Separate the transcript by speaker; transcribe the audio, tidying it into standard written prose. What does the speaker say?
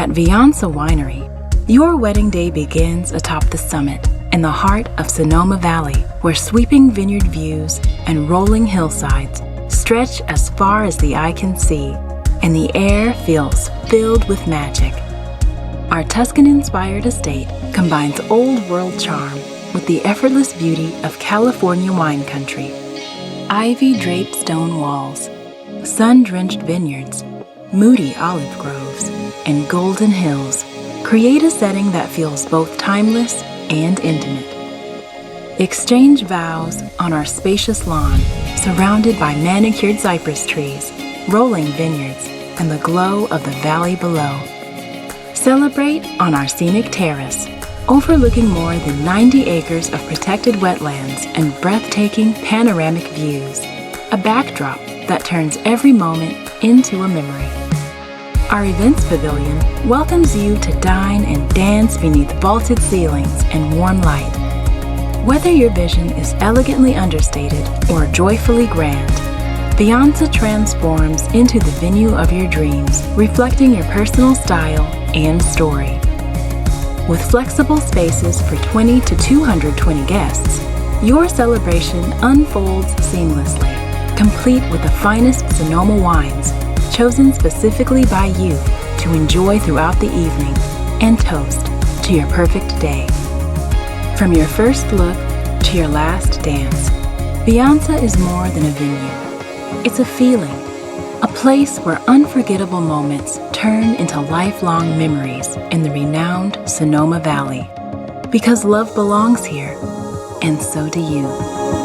Speaker 1: At Viansa Winery, your wedding day begins atop the summit in the heart of Sonoma Valley, where sweeping vineyard views and rolling hillsides stretch as far as the eye can see, and the air feels filled with magic. Our Tuscan-inspired estate combines old-world charm with the effortless beauty of California wine country. Ivy-draped stone walls, sun-drenched vineyards, moody olive groves, and golden hills create a setting that feels both timeless and intimate. Exchange vows on our spacious lawn, surrounded by manicured cypress trees, rolling vineyards, and the glow of the valley below. Celebrate on our scenic terrace, overlooking more than 90 acres of protected wetlands and breathtaking panoramic views, a backdrop that turns every moment into a memory. Our events pavilion welcomes you to dine and dance beneath vaulted ceilings and warm light. Whether your vision is elegantly understated or joyfully grand, Viansa transforms into the venue of your dreams, reflecting your personal style and story. With flexible spaces for 20 to 220 guests, your celebration unfolds seamlessly, complete with the finest Sonoma wines, chosen specifically by you to enjoy throughout the evening and toast to your perfect day. From your first look to your last dance, Viansa is more than a venue. It's a feeling, a place where unforgettable moments turn into lifelong memories in the renowned Sonoma Valley. Because love belongs here, and so do you.